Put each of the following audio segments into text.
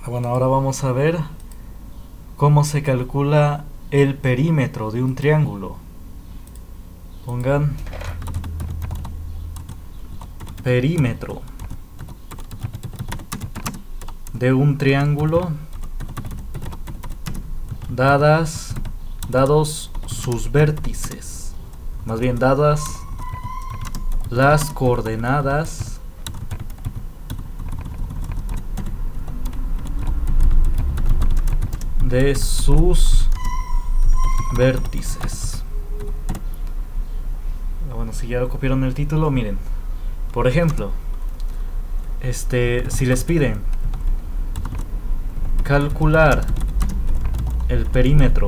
Bueno, ahora vamos a ver cómo se calcula el perímetro de un triángulo. Pongan perímetro de un triángulo dados sus vértices, más bien dadas las coordenadas de sus vértices. Bueno, si ya lo copiaron el título, miren. Por ejemplo, si les piden calcular el perímetro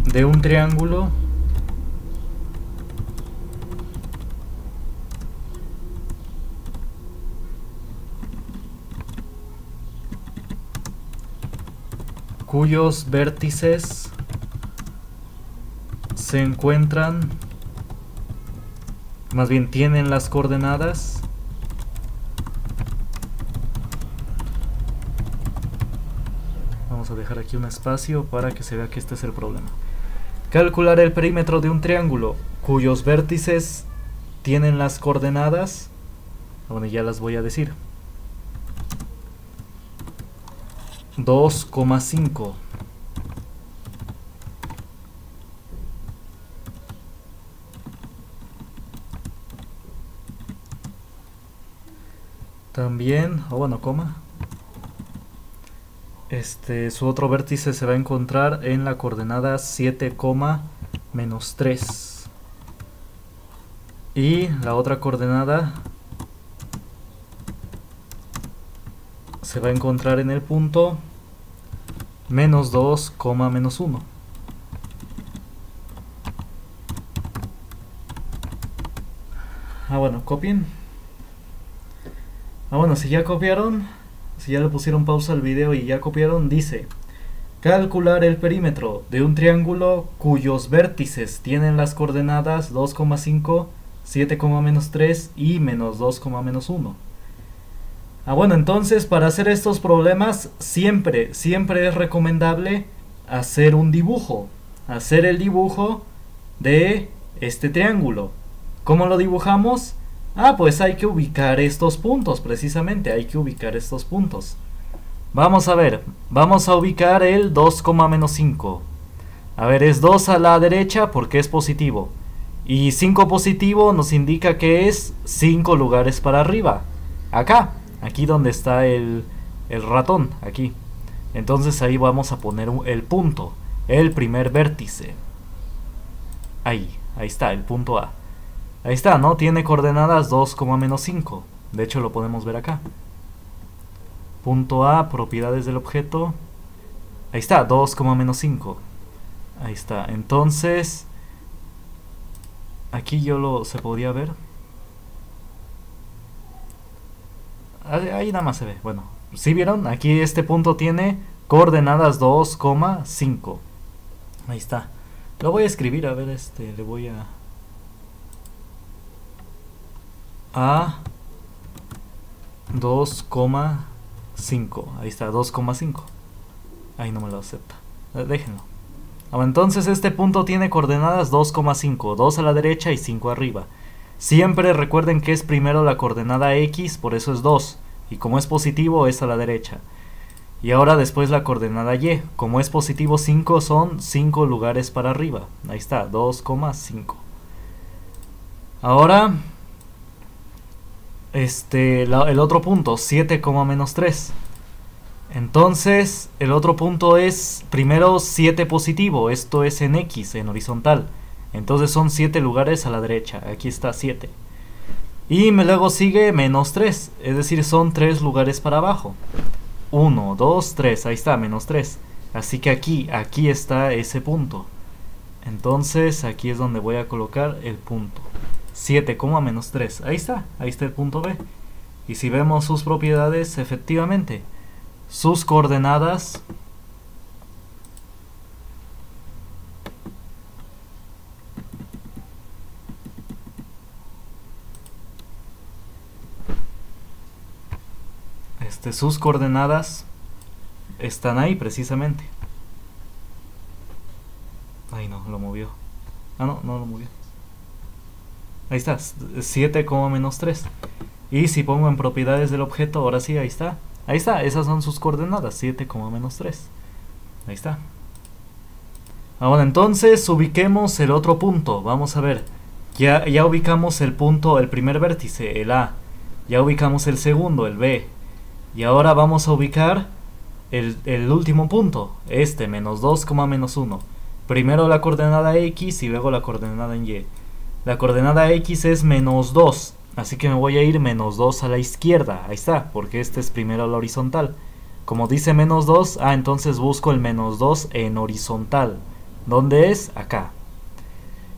de un triángulo cuyos vértices se encuentran, más bien tienen las coordenadas vamos a dejar aquí un espacio para que se vea que este es el problema. Calcular el perímetro de un triángulo cuyos vértices tienen las coordenadas, bueno, ya las voy a decir. 2,5 también, bueno, coma, su otro vértice se va a encontrar en la coordenada 7, menos 3 y la otra coordenada se va a encontrar en el punto menos 2, menos 1. Bueno, copien. Bueno, si ya copiaron, si ya le pusieron pausa al video y ya copiaron, dice calcular el perímetro de un triángulo cuyos vértices tienen las coordenadas 2,5, 7, menos 3 y menos 2, menos 1. Bueno, entonces para hacer estos problemas siempre es recomendable hacer un dibujo. Hacer el dibujo de este triángulo. ¿Cómo lo dibujamos? Pues hay que ubicar estos puntos, precisamente, hay que ubicar estos puntos. Vamos a ver, vamos a ubicar el 2, menos 5. A ver, es 2 a la derecha porque es positivo. Y 5 positivo nos indica que es 5 lugares para arriba. Acá, aquí donde está el ratón, aquí. Entonces ahí vamos a poner el punto, el primer vértice. Ahí está, el punto A. Ahí está, ¿no? Tiene coordenadas 2, menos 5. De hecho lo podemos ver acá. Punto A, propiedades del objeto. Ahí está, 2, menos 5. Ahí está, entonces aquí se podía ver. Ahí nada más se ve. Bueno, ¿sí vieron? Aquí este punto tiene coordenadas 2, 5. Ahí está. Lo voy a escribir, a ver, le voy a 2,5. Ahí está, 2,5. Ahí no me lo acepta. Déjenlo. Entonces este punto tiene coordenadas 2,5. 2 a la derecha y 5 arriba. Siempre recuerden que es primero la coordenada X, por eso es 2. Y como es positivo es a la derecha. Y ahora después la coordenada Y. Como es positivo 5 son 5 lugares para arriba. Ahí está, 2,5. Ahora el otro punto, 7, menos 3. Entonces el otro punto es primero 7 positivo. Esto es en X, en horizontal. Entonces son 7 lugares a la derecha. Aquí está 7. Y luego sigue menos 3. Es decir, son 3 lugares para abajo. 1, 2, 3. Ahí está, menos 3. Así que aquí está ese punto. Entonces aquí es donde voy a colocar el punto. 7, menos 3. Ahí está el punto B. Y si vemos sus propiedades, efectivamente, sus coordenadas sus coordenadas están ahí precisamente. Ay, no, lo movió. Ah, no, no lo movió. Ahí está, 7, menos 3. Y si pongo en propiedades del objeto, ahora sí, ahí está. Ahí está, esas son sus coordenadas, 7, menos 3. Ahí está. Ahora entonces ubiquemos el otro punto. Vamos a ver. Ya ubicamos el punto, el primer vértice, el A. Ya ubicamos el segundo, el B. Y ahora vamos a ubicar el último punto, menos 2, menos 1. Primero la coordenada X y luego la coordenada en Y. La coordenada X es menos 2. Así que me voy a ir menos 2 a la izquierda. Ahí está, porque es primero la horizontal. Como dice menos 2, entonces busco el menos 2 en horizontal. ¿Dónde es? Acá.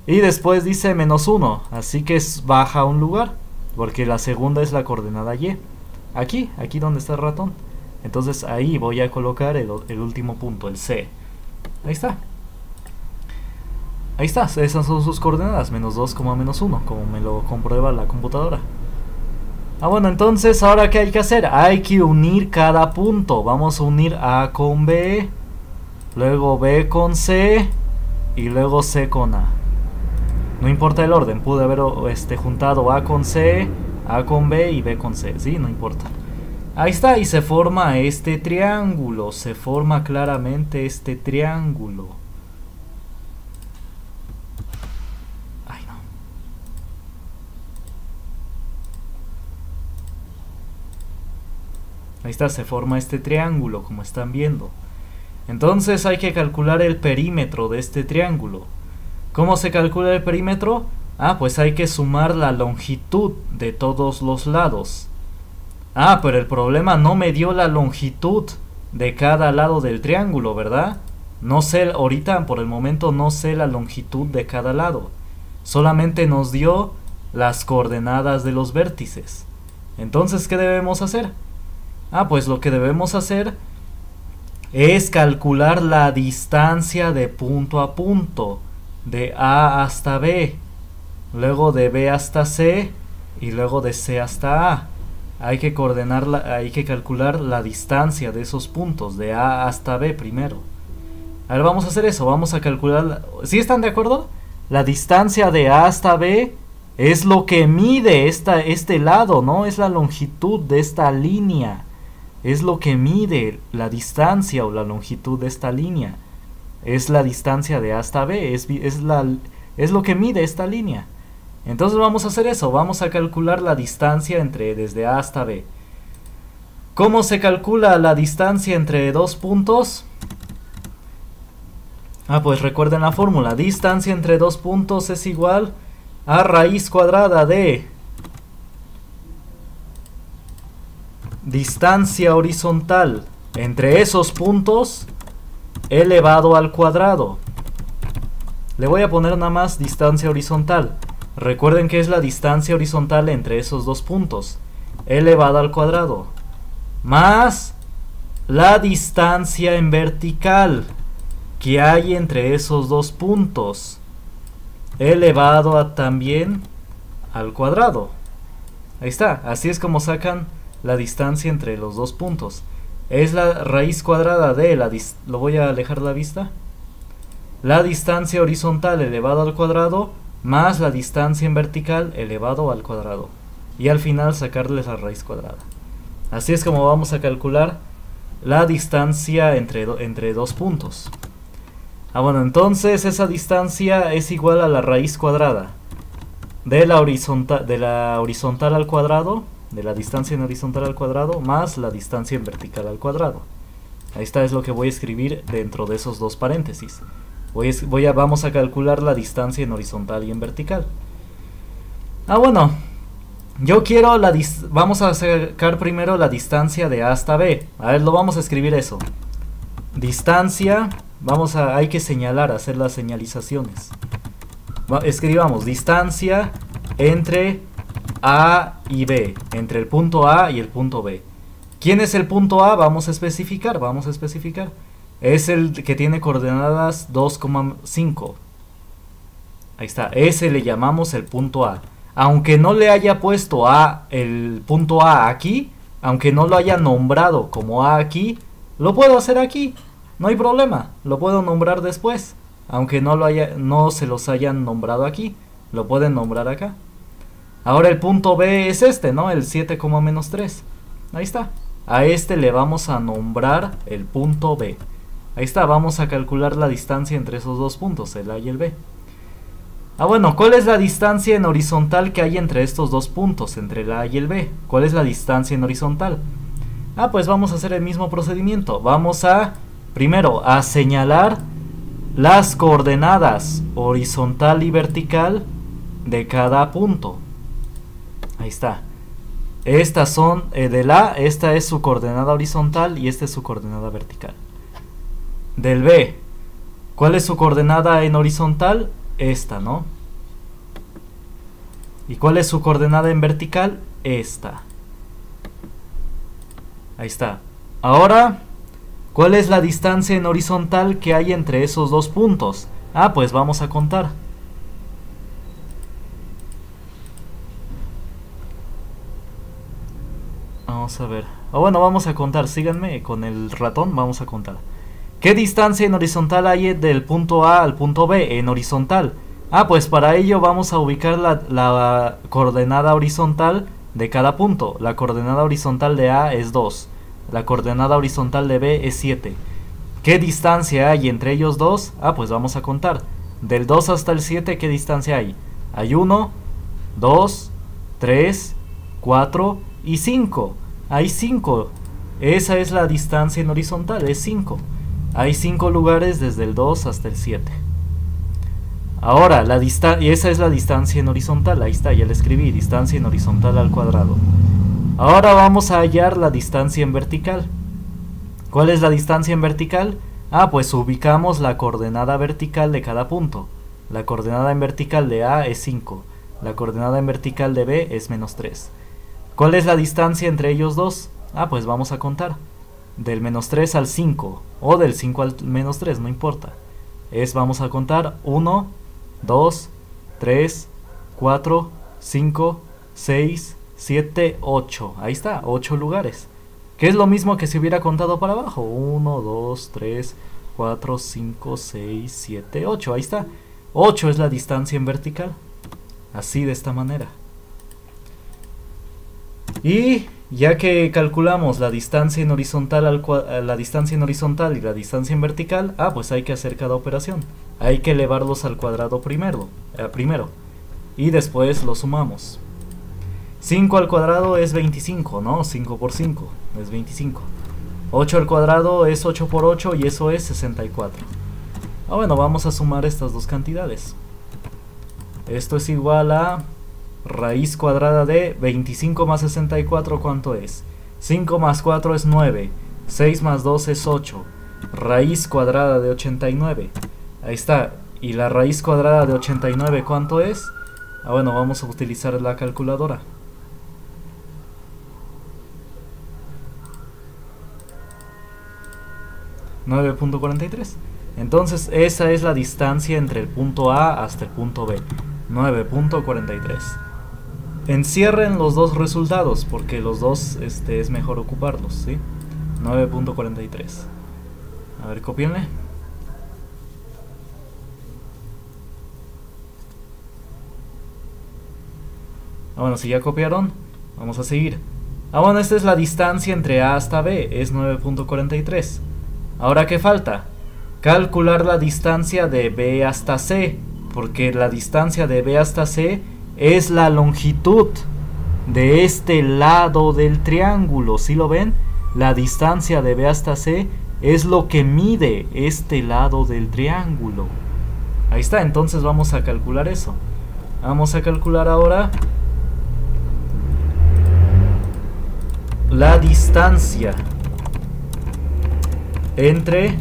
Y después dice menos 1, así que baja un lugar, porque la segunda es la coordenada Y. Aquí donde está el ratón. Entonces ahí voy a colocar el último punto, el C. Ahí está. Ahí está, esas son sus coordenadas, menos 2, menos 1, como me lo comprueba la computadora. Bueno, entonces, ¿ahora qué hay que hacer? Hay que unir cada punto. Vamos a unir A con B, luego B con C, y luego C con A. No importa el orden, pude haber juntado A con C, A con B y B con C, ¿sí? No importa. Ahí está, y se forma este triángulo, se forma claramente este triángulo. Ahí está, se forma este triángulo, como están viendo. Entonces hay que calcular el perímetro de este triángulo. ¿Cómo se calcula el perímetro? Pues hay que sumar la longitud de todos los lados. Pero el problema no me dio la longitud de cada lado del triángulo, ¿verdad? No sé, ahorita por el momento no sé la longitud de cada lado. Solamente nos dio las coordenadas de los vértices. Entonces, ¿qué debemos hacer? Pues lo que debemos hacer es calcular la distancia de punto a punto, de A hasta B, luego de B hasta C y luego de C hasta A. Hay que calcular la distancia de esos puntos, de A hasta B primero. A ver, vamos a hacer eso, vamos a calcular. ¿Sí están de acuerdo? La distancia de A hasta B es lo que mide este lado, ¿no? Es la longitud de esta línea. Es lo que mide la distancia o la longitud de esta línea. Es la distancia de A hasta B. Es lo que mide esta línea. Entonces vamos a hacer eso. Vamos a calcular la distancia desde A hasta B. ¿Cómo se calcula la distancia entre dos puntos? Pues recuerden la fórmula. Distancia entre dos puntos es igual a raíz cuadrada de distancia horizontal entre esos puntos elevado al cuadrado. Le voy a poner nada más distancia horizontal. Recuerden que es la distancia horizontal entre esos dos puntos elevada al cuadrado más la distancia en vertical que hay entre esos dos puntos elevado también al cuadrado. Ahí está, así es como sacan la distancia entre los dos puntos. Es la raíz cuadrada de lo voy a alejar la vista. La distancia horizontal elevado al cuadrado más la distancia en vertical elevado al cuadrado. Y al final sacarles la raíz cuadrada. Así es como vamos a calcular la distancia entre dos puntos. Bueno, entonces esa distancia es igual a la raíz cuadrada de la horizontal al cuadrado, de la distancia en horizontal al cuadrado, más la distancia en vertical al cuadrado. Ahí está, es lo que voy a escribir dentro de esos dos paréntesis. Vamos a calcular la distancia en horizontal y en vertical. Bueno, yo quiero vamos a sacar primero la distancia de A hasta B. A ver, lo vamos a escribir eso. Distancia, hay que señalar, hacer las señalizaciones. Escribamos distancia entre A y B, entre el punto A y el punto B. ¿Quién es el punto A? Vamos a especificar. Es el que tiene coordenadas 2,5. Ahí está, ese le llamamos el punto A. Aunque no le haya puesto el punto A aquí, aunque no lo haya nombrado como A aquí, lo puedo hacer aquí. No hay problema, lo puedo nombrar después. Aunque no se los hayan nombrado aquí, lo pueden nombrar acá. Ahora el punto B es este, ¿no? El 7,-3. Ahí está. A este le vamos a nombrar el punto B. Ahí está, vamos a calcular la distancia entre esos dos puntos, el A y el B. Bueno, ¿cuál es la distancia en horizontal que hay entre estos dos puntos, entre el A y el B? ¿Cuál es la distancia en horizontal? Pues vamos a hacer el mismo procedimiento. Vamos a, primero, a señalar las coordenadas horizontal y vertical de cada punto. Ahí está. Estas son del A, esta es su coordenada horizontal y esta es su coordenada vertical. Del B, ¿cuál es su coordenada en horizontal? Esta, ¿no? ¿Y cuál es su coordenada en vertical? Esta. Ahí está. Ahora, ¿cuál es la distancia en horizontal que hay entre esos dos puntos? Pues vamos a contar. Vamos a ver. Bueno, vamos a contar. Síganme con el ratón. Vamos a contar. ¿Qué distancia en horizontal hay del punto A al punto B? En horizontal. Pues para ello vamos a ubicar la coordenada horizontal de cada punto. La coordenada horizontal de A es 2. La coordenada horizontal de B es 7. ¿Qué distancia hay entre ellos dos? Pues vamos a contar. Del 2 hasta el 7, ¿qué distancia hay? Hay 1, 2, 3, 4 y 5. Hay 5. Esa es la distancia en horizontal, es 5. Hay 5 lugares desde el 2 hasta el 7. Ahora, esa es la distancia en horizontal. Ahí está, ya la escribí. Distancia en horizontal al cuadrado. Ahora vamos a hallar la distancia en vertical. ¿Cuál es la distancia en vertical? Pues ubicamos la coordenada vertical de cada punto. La coordenada en vertical de A es 5. La coordenada en vertical de B es -3. ¿Cuál es la distancia entre ellos dos? Pues vamos a contar. Del -3 al 5 o del 5 al -3, no importa. Vamos a contar 1, 2, 3, 4, 5, 6, 7, 8. Ahí está, 8 lugares. Que es lo mismo que si hubiera contado para abajo. 1, 2, 3, 4, 5, 6, 7, 8. Ahí está. 8 es la distancia en vertical. Así, de esta manera. Y ya que calculamos la distancia en horizontal y la distancia en vertical, pues hay que hacer cada operación. Hay que elevarlos al cuadrado primero. Y después los sumamos. 5 al cuadrado es 25, ¿no? 5 por 5 es 25. 8 al cuadrado es 8 por 8 y eso es 64. Bueno, vamos a sumar estas dos cantidades. Esto es igual a raíz cuadrada de 25 más 64, ¿cuánto es? 5 más 4 es 9. 6 más 2 es 8. Raíz cuadrada de 89. Ahí está. ¿Y la raíz cuadrada de 89 cuánto es? Bueno, vamos a utilizar la calculadora. $9.43. Entonces esa es la distancia entre el punto A hasta el punto B. 9.43. Encierren los dos resultados porque los dos es mejor ocuparlos, ¿sí? 9.43. A ver, copienle. Bueno, si ya copiaron, vamos a seguir. Bueno, esta es la distancia entre A hasta B, es 9.43. Ahora, ¿qué falta? Calcular la distancia de B hasta C, porque la distancia de B hasta C es la longitud de este lado del triángulo. ¿Sí lo ven? La distancia de B hasta C es lo que mide este lado del triángulo. Ahí está, entonces vamos a calcular eso. Vamos a calcular ahora la distancia entre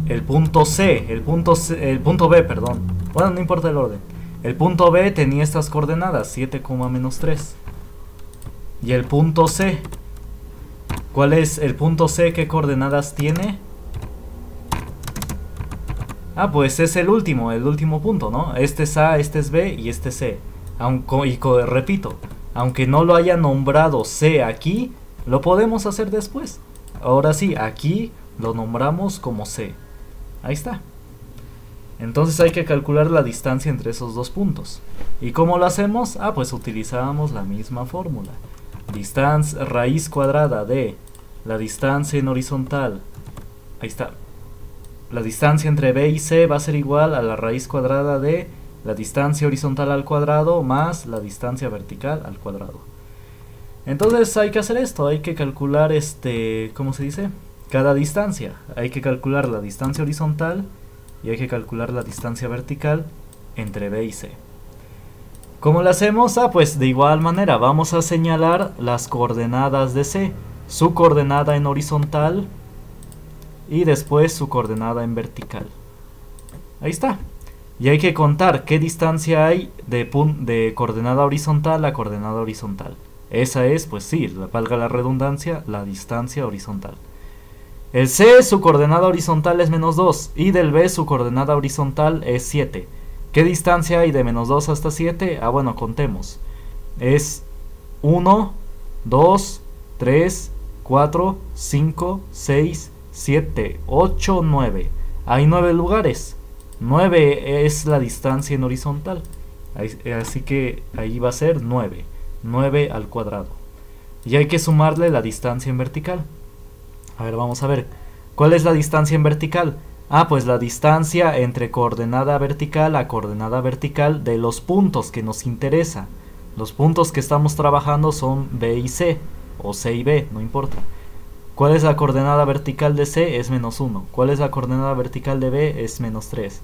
el punto B, perdón. Bueno, no importa el orden. El punto B tenía estas coordenadas, 7,-3. Y el punto C, ¿cuál es el punto C? ¿Qué coordenadas tiene? Pues es el último punto, ¿no? Este es A, este es B y este es C. Repito, aunque no lo haya nombrado C aquí, Lo podemos hacer después. Ahora sí, aquí lo nombramos como C. Ahí está. Entonces hay que calcular la distancia entre esos dos puntos. ¿Y cómo lo hacemos? Ah, pues utilizamos la misma fórmula. Distancia, raíz cuadrada de la distancia en horizontal. Ahí está. La distancia entre B y C va a ser igual a la raíz cuadrada de la distancia horizontal al cuadrado más la distancia vertical al cuadrado. Entonces hay que hacer esto, hay que calcular ¿cómo se dice? Cada distancia. Hay que calcular la distancia horizontal y hay que calcular la distancia vertical entre B y C. ¿Cómo lo hacemos? Ah, pues de igual manera vamos a señalar las coordenadas de C, su coordenada en horizontal y después su coordenada en vertical. Ahí está. Y hay que contar qué distancia hay de coordenada horizontal a coordenada horizontal. Esa es, pues sí, valga la redundancia, la distancia horizontal. El C, su coordenada horizontal es menos 2 y del B su coordenada horizontal es 7. ¿Qué distancia hay de menos 2 hasta 7? Ah, bueno, contemos. Es 1, 2, 3, 4, 5, 6, 7, 8, 9. Hay 9 lugares. 9 es la distancia en horizontal. Así que ahí va a ser 9. 9 al cuadrado. Y hay que sumarle la distancia en vertical. A ver, vamos a ver. ¿Cuál es la distancia en vertical? Ah, pues la distancia entre coordenada vertical a coordenada vertical de los puntos que nos interesa. Los puntos que estamos trabajando son B y C, o C y B, no importa. ¿Cuál es la coordenada vertical de C? Es menos 1. ¿Cuál es la coordenada vertical de B? Es menos 3.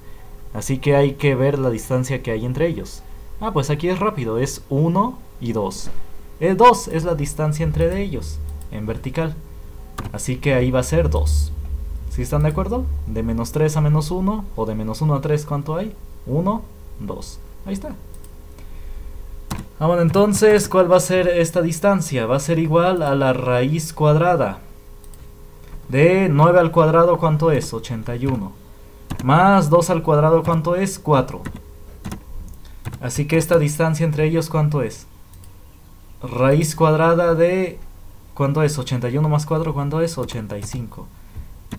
Así que hay que ver la distancia que hay entre ellos. Ah, pues aquí es rápido, es 1 y 2. El 2 es la distancia entre ellos, en vertical. Así que ahí va a ser 2. ¿Sí están de acuerdo? De menos 3 a menos 1, o de menos 1 a 3, ¿cuánto hay? 1, 2. Ahí está. Ah, bueno, entonces, ¿cuál va a ser esta distancia? Va a ser igual a la raíz cuadrada. De 9 al cuadrado, ¿cuánto es? 81. Más 2 al cuadrado, ¿cuánto es? 4. Así que esta distancia entre ellos, ¿cuánto es? Raíz cuadrada de... ¿Cuánto es? 81 más 4, ¿cuánto es? 85.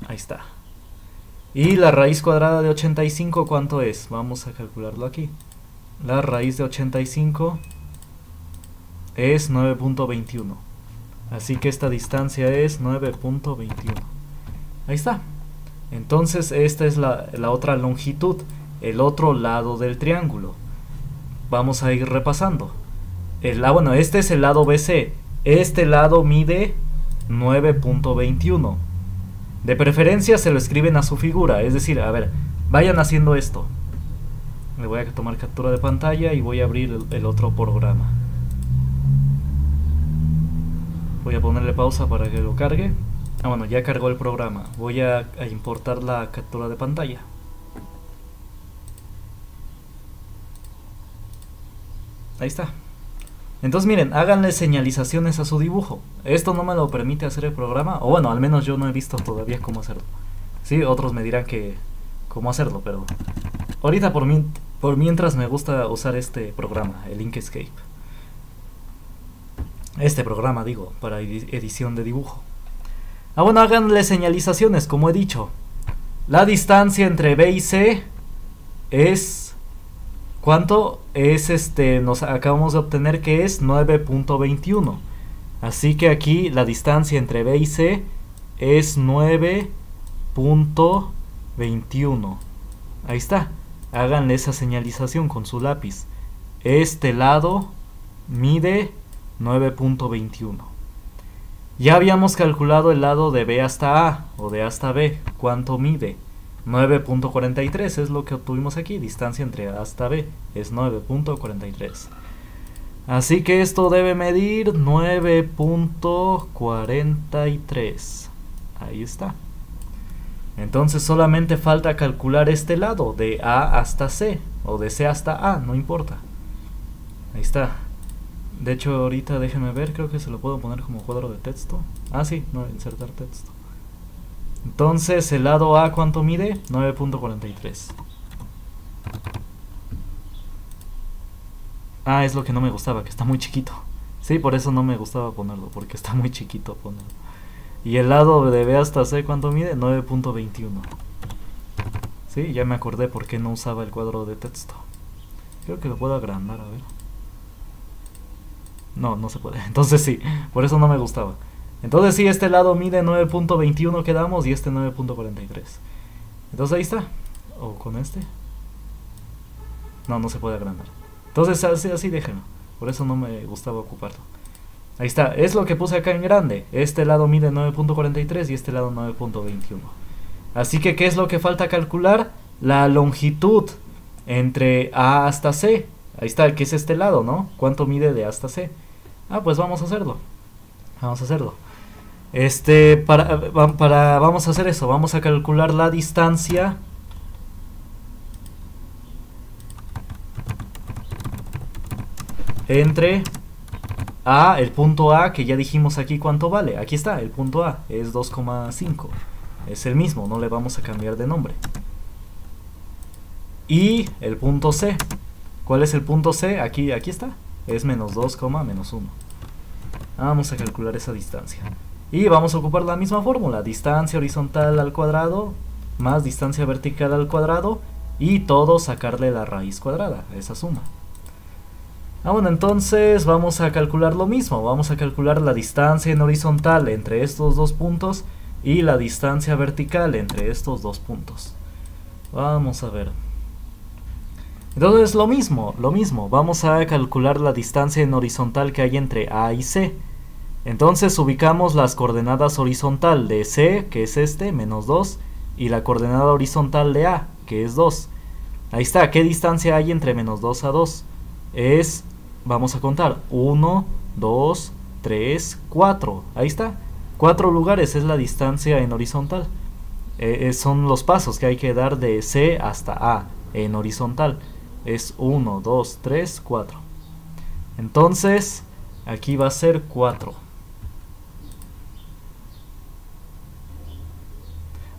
Ahí está. Y la raíz cuadrada de 85, ¿cuánto es? Vamos a calcularlo aquí. La raíz de 85 es 9.21. Así que esta distancia es 9.21. Ahí está. Entonces esta es la otra longitud, el otro lado del triángulo. Vamos a ir repasando. Bueno, este es el lado BC. Este lado mide 9.21. De preferencia se lo escriben a su figura. Es decir, a ver, vayan haciendo esto. Le voy a tomar captura de pantalla y voy a abrir el otro programa. Voy a ponerle pausa para que lo cargue. Ah, bueno, ya cargó el programa. Voy a importar la captura de pantalla. Ahí está. Entonces miren, háganle señalizaciones a su dibujo. Esto no me lo permite hacer el programa. O bueno, al menos yo no he visto todavía cómo hacerlo. Sí, otros me dirán que cómo hacerlo, pero ahorita por mientras me gusta usar este programa, el Inkscape. Este programa, digo, para edición de dibujo. Ah, bueno, háganle señalizaciones, como he dicho. La distancia entre B y C es... ¿Cuánto? Es nos acabamos de obtener que es 9.21. Así que aquí la distancia entre B y C es 9.21. Ahí está. Háganle esa señalización con su lápiz. Este lado mide 9.21. Ya habíamos calculado el lado de B hasta A o de A hasta B. ¿Cuánto mide? 9.43 es lo que obtuvimos aquí. Distancia entre A hasta B es 9.43. Así que esto debe medir 9.43. Ahí está. Entonces solamente falta calcular este lado de A hasta C o de C hasta A, no importa. Ahí está. De hecho ahorita déjenme ver, creo que se lo puedo poner como cuadro de texto. Ah, sí, no, insertar texto. Entonces el lado A, ¿cuánto mide? 9.43. Ah, es lo que no me gustaba, que está muy chiquito. Sí, por eso no me gustaba ponerlo, porque está muy chiquito ponerlo. Y el lado de B hasta C, ¿cuánto mide? 9.21. Sí, ya me acordé por qué no usaba el cuadro de texto. Creo que lo puedo agrandar, a ver. No, no se puede. Entonces sí, por eso no me gustaba. Entonces sí, este lado mide 9.21 quedamos y este 9.43. Entonces ahí está. O con este. No, no se puede agrandar. Entonces así déjenlo. Por eso no me gustaba ocuparlo. Ahí está, es lo que puse acá en grande. Este lado mide 9.43 y este lado 9.21. Así que, ¿qué es lo que falta calcular? La longitud entre A hasta C. Ahí está, que es este lado, ¿no? ¿Cuánto mide de A hasta C? Ah, pues vamos a hacerlo. Vamos a hacerlo. Vamos a hacer eso. Vamos a calcular la distancia entre A, el punto A, que ya dijimos aquí cuánto vale. Aquí está, el punto A, es 2,5. Es el mismo, no le vamos a cambiar de nombre. Y el punto C. ¿Cuál es el punto C? Aquí está. Es menos 2, menos 1. Vamos a calcular esa distancia. Y vamos a ocupar la misma fórmula. Distancia horizontal al cuadrado más distancia vertical al cuadrado. Y todo sacarle la raíz cuadrada, esa suma. Bueno, entonces vamos a calcular lo mismo. Vamos a calcular la distancia en horizontal entre estos dos puntos y la distancia vertical entre estos dos puntos. Vamos a ver. Entonces lo mismo. Vamos a calcular la distancia en horizontal que hay entre A y C. Entonces ubicamos las coordenadas horizontal de C, que es este, menos 2, y la coordenada horizontal de A, que es 2. Ahí está, ¿qué distancia hay entre menos 2 a 2? Es, vamos a contar, 1, 2, 3, 4. Ahí está, 4 lugares es la distancia en horizontal. Son los pasos que hay que dar de C hasta A en horizontal. Es 1, 2, 3, 4. Entonces, aquí va a ser 4.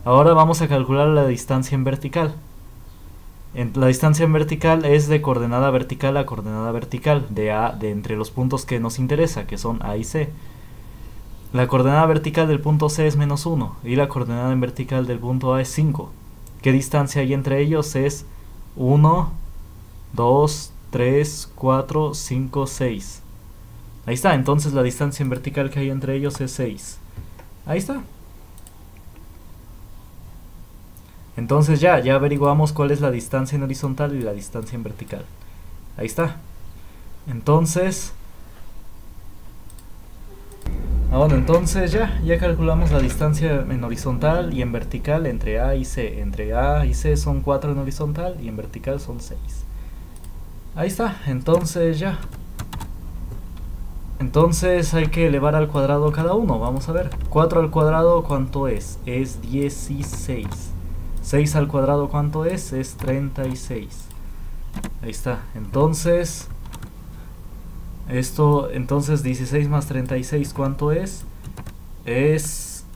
Ahora vamos a calcular la distancia en vertical. La distancia en vertical es de coordenada vertical a coordenada vertical, de entre los puntos que nos interesa, que son A y C. La coordenada vertical del punto C es menos 1 y la coordenada en vertical del punto A es 5. ¿Qué distancia hay entre ellos? Es 1, 2, 3, 4, 5, 6. Ahí está, entonces la distancia en vertical que hay entre ellos es 6. Ahí está. Entonces ya averiguamos cuál es la distancia en horizontal y la distancia en vertical. Ahí está. Entonces, entonces ya calculamos la distancia en horizontal y en vertical entre A y C. Entre A y C son 4 en horizontal y en vertical son 6. Ahí está, entonces ya. Entonces hay que elevar al cuadrado cada uno, vamos a ver. 4 al cuadrado, ¿cuánto es? Es 16. 6 al cuadrado, ¿cuánto es? Es 36. Ahí está, entonces... entonces 16 más 36, ¿cuánto es? Es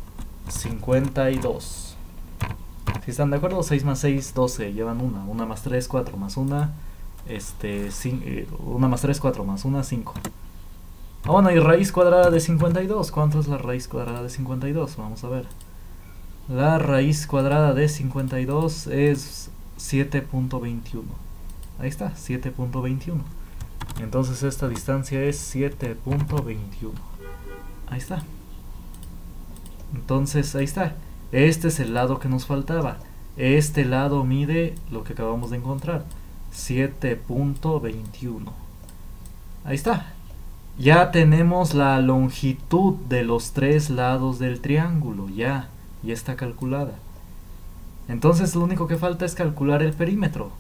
52. ¿Sí están de acuerdo? 6 más 6, 12, llevan 1. 1 más 3, 4, más 1, 1 más 3, 4, más 1, 5. Bueno, y raíz cuadrada de 52, ¿cuánto es la raíz cuadrada de 52? Vamos a ver. La raíz cuadrada de 52 es 7.21. Ahí está, 7.21. Entonces esta distancia es 7.21. Ahí está. Entonces ahí está. Este es el lado que nos faltaba. Este lado mide lo que acabamos de encontrar, 7.21. Ahí está. Ya tenemos la longitud de los tres lados del triángulo. Ya está calculada. Entonces lo único que falta es calcular el perímetro.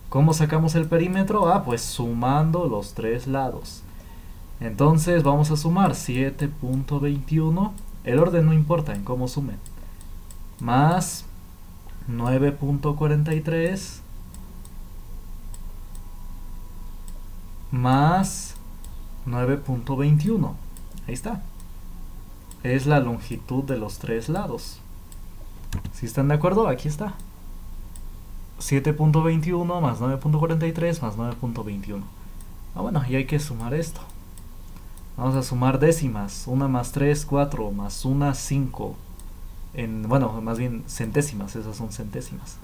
¿Cómo sacamos el perímetro? Pues sumando los tres lados. Entonces vamos a sumar 7.21. El orden no importa en cómo sumen. Más 9.43. Más 9.21. Ahí está. Es la longitud de los tres lados. Si están de acuerdo, aquí está. 7.21 más 9.43 más 9.21. Bueno, y hay que sumar esto. Vamos a sumar décimas. 1 más 3, 4, más 1, 5. Bueno, más bien centésimas, esas son centésimas.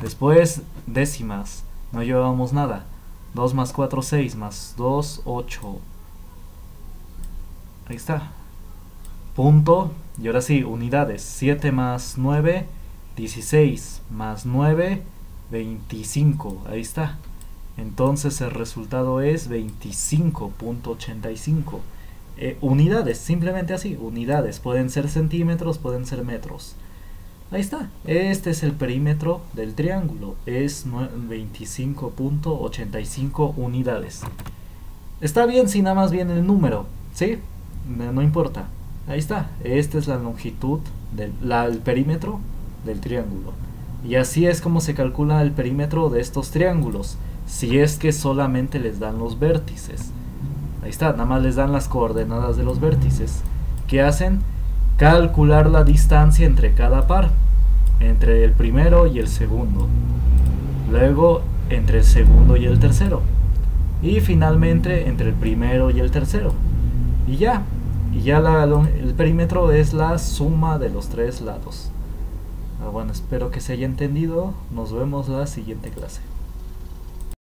Después décimas, no llevamos nada. 2 más 4, 6, más 2, 8. Ahí está. Punto. Y ahora sí, unidades. 7 más 9, 16, más 9, 25. Ahí está. Entonces el resultado es 25.85. Unidades, simplemente así, unidades. Pueden ser centímetros, pueden ser metros. Ahí está. Este es el perímetro del triángulo. Es 25.85 unidades. Está bien si nada más viene el número, ¿sí? No importa. Ahí está. Esta es la longitud del perímetro del triángulo. Y así es como se calcula el perímetro de estos triángulos, si es que solamente les dan los vértices. Ahí está, nada más les dan las coordenadas de los vértices. ¿Qué hacen? Calcular la distancia entre cada par, entre el primero y el segundo, luego entre el segundo y el tercero, y finalmente entre el primero y el tercero. Y ya el perímetro es la suma de los tres lados. Bueno, espero que se haya entendido. Nos vemos la siguiente clase.